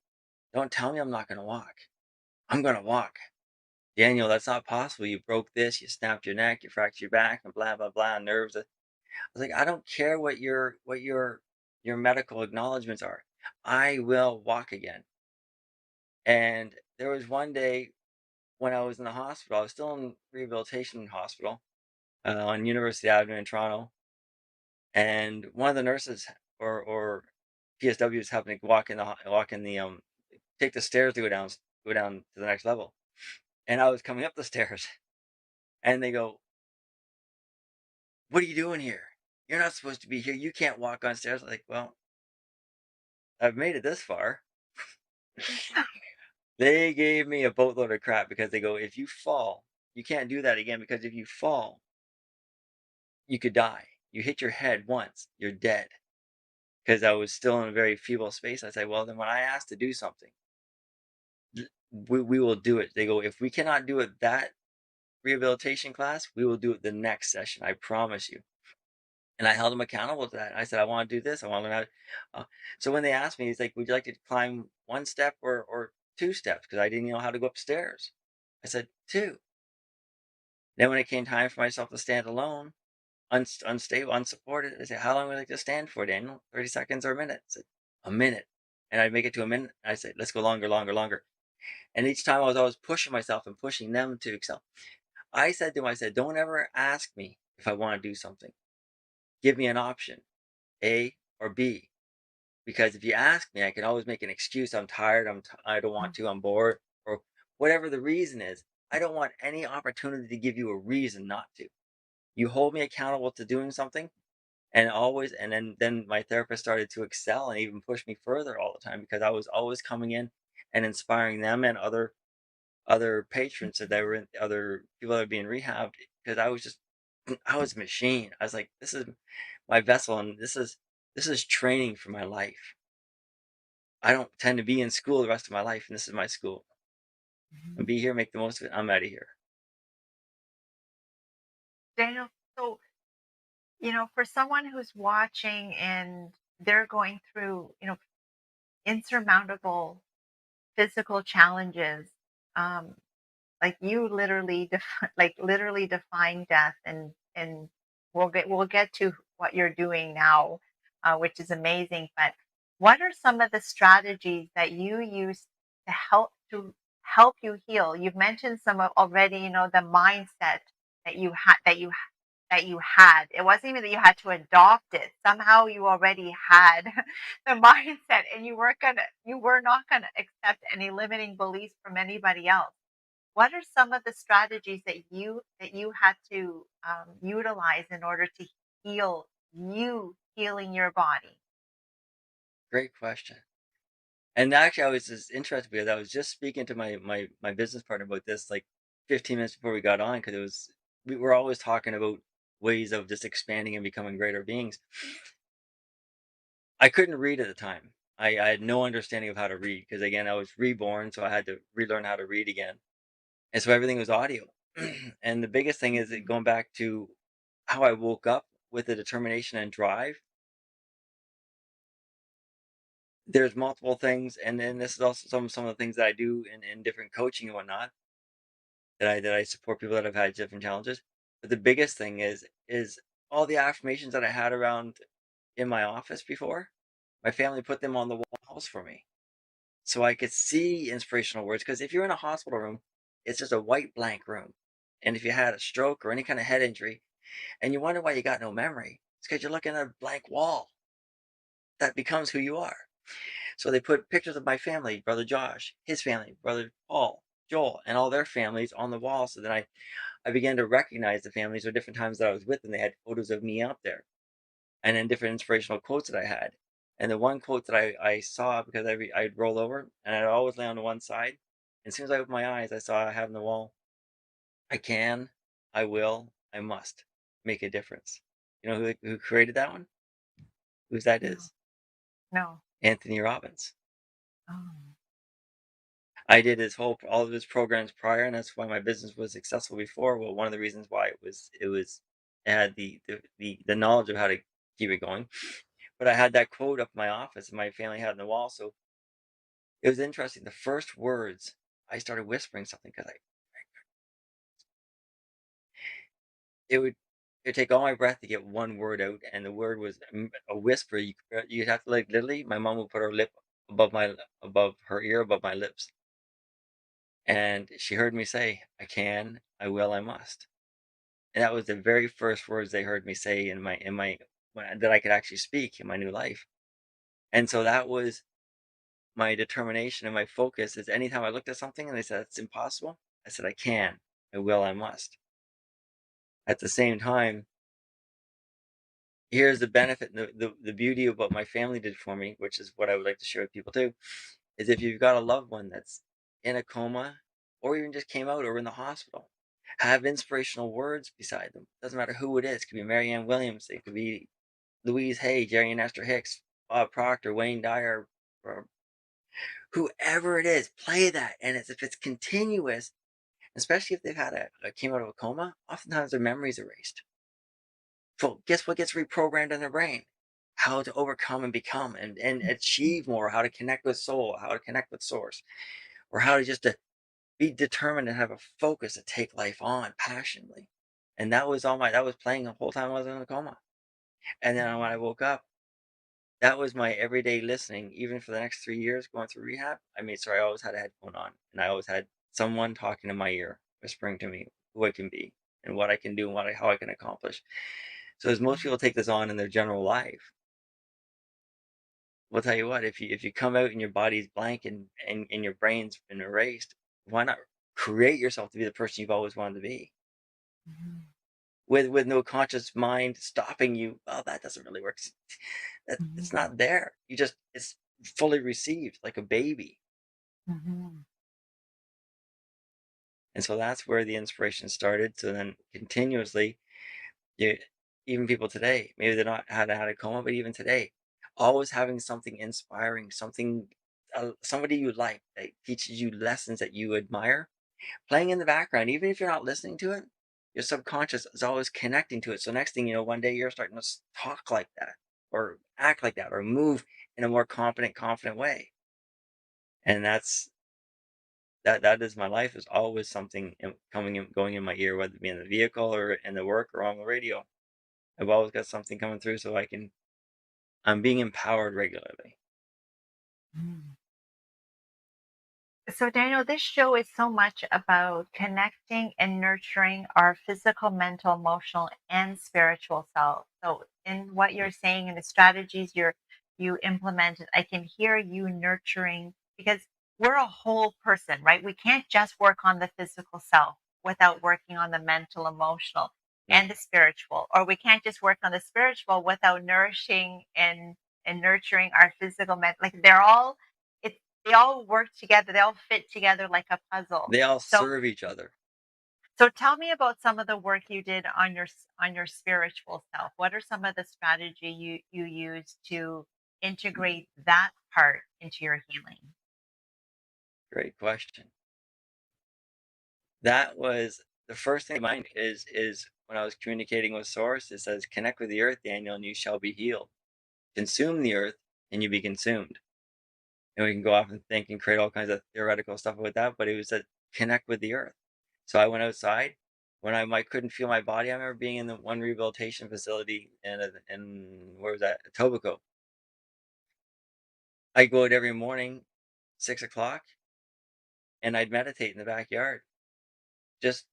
"Don't tell me I'm not going to walk. I'm going to walk. Daniel, that's not possible. You broke this, you snapped your neck, you fractured your back, and blah blah blah, nerves." I was like, "I don't care what your medical acknowledgments are. I will walk again." And there was one day when I was in the hospital. I was still in rehabilitation hospital on University Avenue in Toronto, and one of the nurses or PSWs happened to walk in the take the stairs to go down to the next level, and I was coming up the stairs, and they go, "What are you doing here? You're not supposed to be here. You can't walk on stairs." I'm like, "Well, I've made it this far." They gave me a boatload of crap because they go, "If you fall, you can't do that again, because if you fall, you could die. You hit your head once, you're dead." Because I was still in a very feeble space. I say, "Well, then when I ask to do something, we will do it." They go, "If we cannot do it that rehabilitation class, we will do it the next session. I promise you." And I held them accountable to that. I said, "I want to do this. I want to learn how." So when they asked me, he's like, "Would you like to climb one step or two steps?" Because I didn't know how to go upstairs. I said, "Two." Then when it came time for myself to stand alone, unstable, unsupported, I said, "How long would you like to stand for, Daniel? 30 seconds or a minute?" I said, "A minute." And I'd make it to a minute. I said, "Let's go longer, longer, longer." And each time I was always pushing myself and pushing them to excel. I said to him, I said, "Don't ever ask me if I want to do something. Give me an option, A or B. Because if you ask me, I can always make an excuse. I'm tired. I don't want to. I'm bored, or whatever the reason is. I don't want any opportunity to give you a reason not to. You hold me accountable to doing something, and always." And then my therapist started to excel and even push me further all the time, because I was always coming in and inspiring them and other patrons that they were in, other people that were being rehabbed, because I was just I was a machine. I was like, "This is my vessel, and this is training for my life. I don't tend to be in school the rest of my life, and this is my school. And Mhm. be here, make the most of it. I'm out of here." Daniel, so, for someone who's watching and they're going through, insurmountable physical challenges, um, like you literally like literally defying death, and we'll get to what you're doing now, which is amazing. But what are some of the strategies that you use to help you heal? You've mentioned some already, the mindset that you had. It wasn't even that you had to adopt it. Somehow you already had the mindset, and you were not gonna accept any limiting beliefs from anybody else. What are some of the strategies that you had to utilize in order to healing your body? Great question. And actually, I was just interested because I was just speaking to my business partner about this like 15 minutes before we got on, because we were always talking about ways of just expanding and becoming greater beings. I couldn't read at the time. I had no understanding of how to read because, again, I was reborn, so I had to relearn how to read again, and so everything was audio. And the biggest thing is that going back to how I woke up with the determination and drive. There's multiple things, and then this is also some of the things that I do in different coaching and whatnot, that I support people that have had different challenges. But the biggest thing is all the affirmations that I had around in my office before. My family put them on the walls for me, so I could see inspirational words. Because if you're in a hospital room, it's just a white blank room. And if you had a stroke or any kind of head injury, and you wonder why you got no memory, it's because you're looking at a blank wall that becomes who you are. So they put pictures of my family, brother Josh, his family, brother Paul, Joel, and all their families on the wall. So then I began to recognize the families or different times that I was with them. They had photos of me out there, and then different inspirational quotes that I had. And the one quote that I saw, because I'd roll over and I'd always lay on the one side. And as soon as I opened my eyes, I saw I have on the wall, I can, I will, I must make a difference. You know who created that one? Whose that No, is? no. Anthony Robbins. Oh, I did all of his programs prior, and that's why my business was successful before. Well, one of the reasons why it had the knowledge of how to keep it going. But I had that quote up in my office, and my family had on the wall. So it was interesting. The first words I started whispering something because it would it would take all my breath to get one word out, and the word was a whisper. You'd have to, like, literally. My mom would put her lip above her ear, above my lips, and she heard me say, "I can, I will, I must." And that was the very first words they heard me say that I could actually speak in my new life. And so that was my determination and my focus. Is anytime I looked at something and they said it's impossible, I said I can, I will, I must. At the same time, here's the benefit and the beauty of what my family did for me, which is what I would like to share with people too, is if you've got a loved one that's in a coma or even just came out or in the hospital, have inspirational words beside them. Doesn't matter who it is. It could be Marianne Williams. It could be Louise Hay, Jerry and Esther Hicks, Bob Proctor, Wayne Dyer, or whoever it is. Play that, and if it's continuous, especially if they've had came out of a coma, oftentimes their memory's erased. So guess what gets reprogrammed in their brain? How to overcome and become and achieve more, how to connect with soul, how to connect with source, or how to just to be determined and have a focus to take life on passionately. And that was playing the whole time I was in a coma. And then when I woke up, that was my everyday listening, even for the next 3 years going through rehab. I made sure I always had a headphone on, and I always had someone talking in my ear, whispering to me who I can be and what I can do and how I can accomplish. So as most people take this on in their general life, we'll tell you what, if you come out and your body's blank and your brain's been erased, why not create yourself to be the person you've always wanted to be? mhm, With no conscious mind stopping you. Well, that doesn't really work. It's mhm, not there. It's fully received like a baby. mhm, And so that's where the inspiration started. So then continuously, you even people today, maybe they're not had a coma, but even today, always having something inspiring, somebody you like that teaches you lessons that you admire, playing in the background, even if you're not listening to it, your subconscious is always connecting to it. So next thing you know, one day you're starting to talk like that, or act like that, or move in a more confident way. And that is my life, is always something going in my ear, whether it be in the vehicle or in the work or on the radio. I've always got something coming through, so I'm being empowered regularly. mhm. So, Daniel, this show is so much about connecting and nurturing our physical, mental, emotional, and spiritual self. So, in what you're saying and the strategies you implemented, I can hear you nurturing because we're a whole person, right? We can't just work on the physical self without working on the mental, emotional, Mm. and the spiritual, or we can't just work on the spiritual without nourishing and nurturing our physical, mental. Like they're all they all work together. They all fit together like a puzzle. They all So serve each other. so tell me about some of the work you did on on your spiritual self. What are some of the strategy you use to integrate that part into your healing? Great question. That was the first thing in mind is when I was communicating with Source, it says, "Connect with the earth, Daniel, and you shall be healed. Consume the earth, and you be consumed." And we can go off and think and create all kinds of theoretical stuff with that, but it was a connect with the earth. So I went outside. When I couldn't feel my body, I remember being in the one rehabilitation facility in where was that? Etobicoke. I'd go out every morning, 6 o'clock, and I'd meditate in the backyard. Just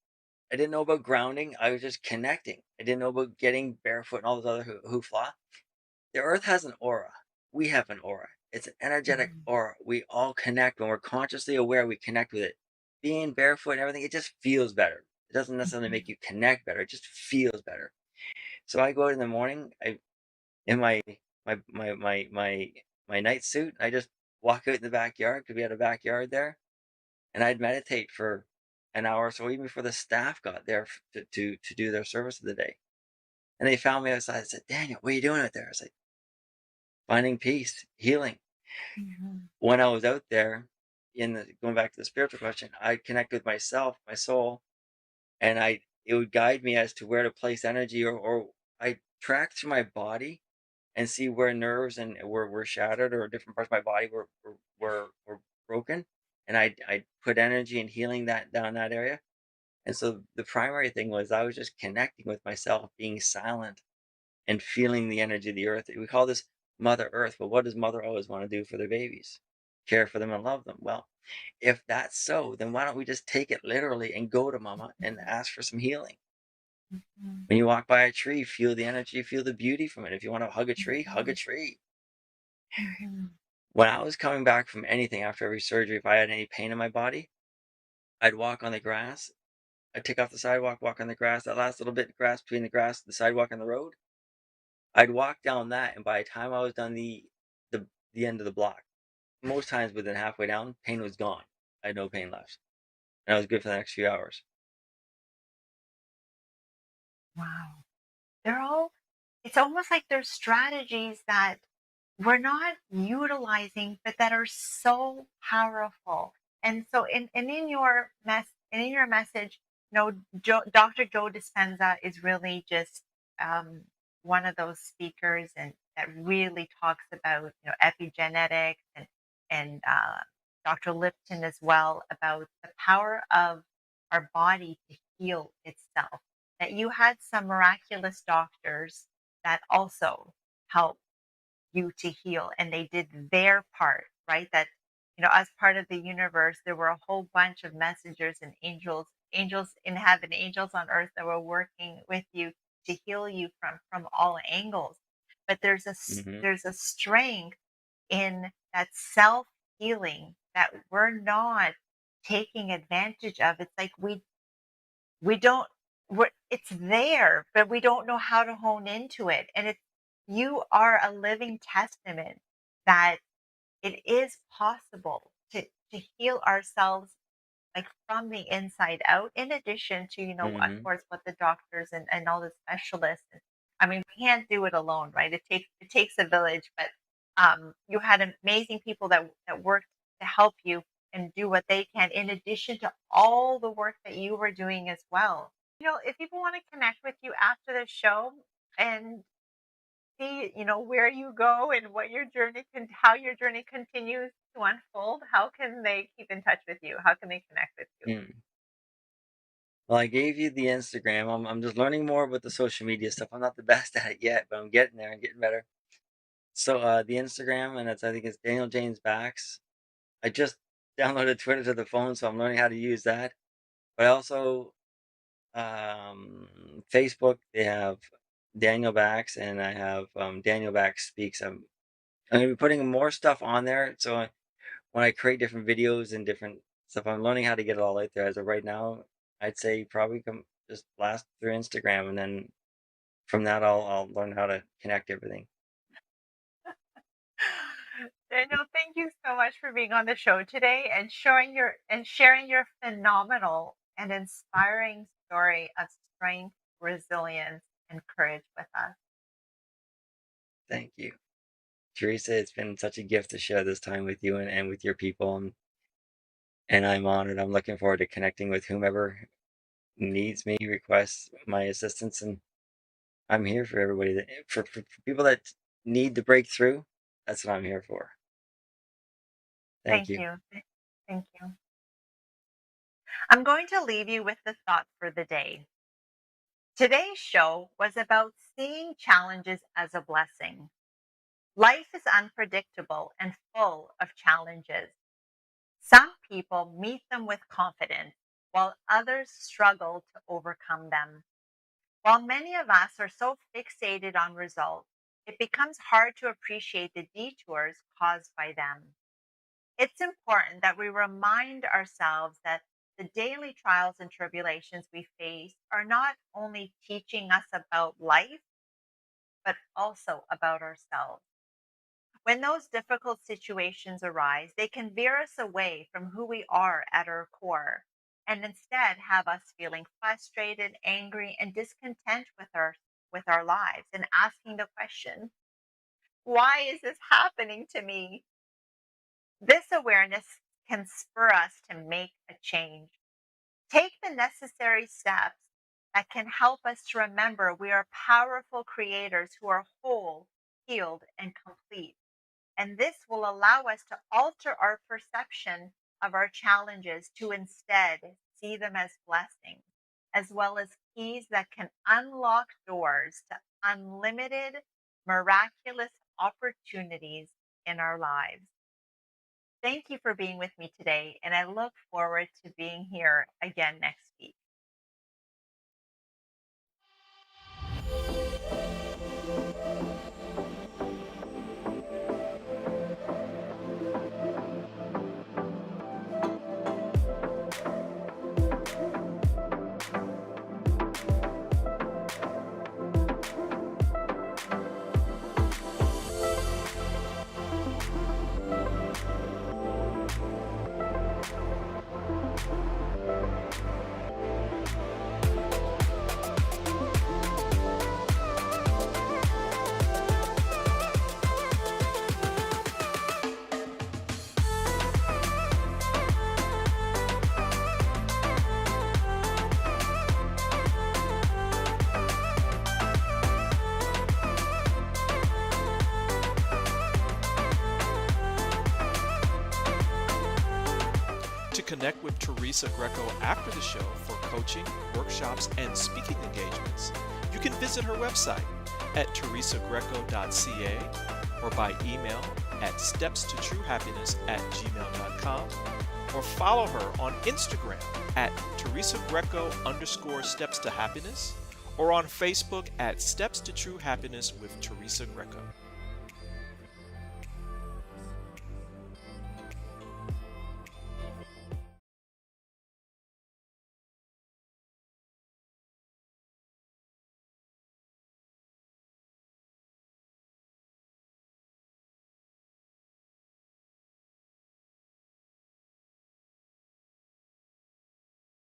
I didn't know about grounding. I was just connecting. I didn't know about getting barefoot and all those other hoofla. The earth has an aura. We have an aura. It's an energetic Mhm, aura. We all connect when we're consciously aware. We connect with it. Being barefoot and everything, it just feels better. It doesn't necessarily mhm, make you connect better. It just feels better. So I go out in the morning. I in my night suit. I just walk out in the backyard because we had a backyard there, and I'd meditate for an hour or so, even before the staff got there to do their service of the day. And they found me outside. I said, "Daniel, what are you doing out there?" I was like, "Finding peace, healing." mhm, When I was out there, going back to the spiritual question, I connect with myself, my soul, and it would guide me as to where to place energy, or I track through my body and see where nerves and were shattered, or different parts of my body were broken, and I put energy and healing that down that area. And so the primary thing was I was just connecting with myself, being silent and feeling the energy of the earth. We call this Mother Earth, but what does Mother always want to do for their babies? Care for them and love them. Well, if that's so, then why don't we just take it literally and go to Mama and ask for some healing? mhm, When you walk by a tree, feel the energy, feel the beauty from it. If you want to hug a tree, hug a mhm, tree. mhm. When I was coming back from anything after every surgery, if I had any pain in my body, I'd walk on the grass. I'd take off the sidewalk, walk on the grass, that last little bit of grass between the grass, the sidewalk, and the road. I'd walk down that, and by the time I was done the end of the block, most times within halfway down, pain was gone. I had no pain left, and I was good for the next few hours. Wow. They're all it's almost like there's strategies that we're not utilizing, but that are so powerful. And so, in your in your message, Dr. Joe Dispenza is really just um, one of those speakers, and that really talks about epigenetics and Dr. Lipton as well about the power of our body to heal itself. That you had some miraculous doctors that also help you to heal, and they did their part, right? That as part of the universe there were a whole bunch of messengers and angels in heaven, angels on earth that were working with you to heal you from all angles. But Hmm. there's a strength in that self healing that we're not taking advantage of. It's like we don't it's there, but we don't know how to hone into it. And it's you are a living testament that it is possible to heal ourselves like from the inside out, in addition to, of Hmm. course, what the doctors and all the specialists. I mean, we can't do it alone, right? It takes a village, but you had amazing people that worked to help you and do what they can, in addition to all the work that you were doing as well. If people want to connect with you after the show and see, where you go and how your journey continues to unfold, how can they keep in touch with you? How can they connect with you? Mm. Well, I gave you the Instagram. I'm just learning more about the social media stuff. I'm not the best at it yet, but I'm getting there and getting better. So the Instagram, and I think it's Daniel James Backs. I just downloaded Twitter to the phone, so I'm learning how to use that. But I also Facebook, they have Daniel Backs, and I have Daniel Backs Speaks. I'm gonna be putting more stuff on there. So when I create different videos and different stuff, I'm learning how to get it all out there. As of right now, I'd say probably come just blast through Instagram, and then from that, I'll learn how to connect everything. Daniel, thank you so much for being on the show today and sharing your phenomenal and inspiring story of strength, resilience, and courage with us. Thank you, Teresa. It's been such a gift to share this time with you and with your people, and I'm honored. I'm looking forward to connecting with whomever needs me, requests my assistance, and I'm here for everybody that for people that need the breakthrough. That's what I'm here for. Thank Thank you. you. Thank you. I'm going to leave you with the thought for the day. Today's show was about seeing challenges as a blessing. Life is unpredictable and full of challenges. Some people meet them with confidence, while others struggle to overcome them. While many of us are so fixated on results, it becomes hard to appreciate the detours caused by them. It's important that we remind ourselves that the daily trials and tribulations we face are not only teaching us about life, but also about ourselves. When those difficult situations arise, they can veer us away from who we are at our core and instead have us feeling frustrated, angry, and discontent with our lives and asking the question, why is this happening to me? This awareness can spur us to make a change. Take the necessary steps that can help us to remember we are powerful creators who are whole, healed, and complete. And this will allow us to alter our perception of our challenges to instead see them as blessings, as well as keys that can unlock doors to unlimited, miraculous opportunities in our lives. Thank you for being with me today, and I look forward to being here again next week. To connect with Teresa Greco after the show for coaching, workshops, and speaking engagements, you can visit her website at teresagreco.ca or by email at stepstotruehappiness@gmail.com or follow her on Instagram at Teresa Greco_steps to happiness or on Facebook at Steps to True Happiness with Teresa Greco.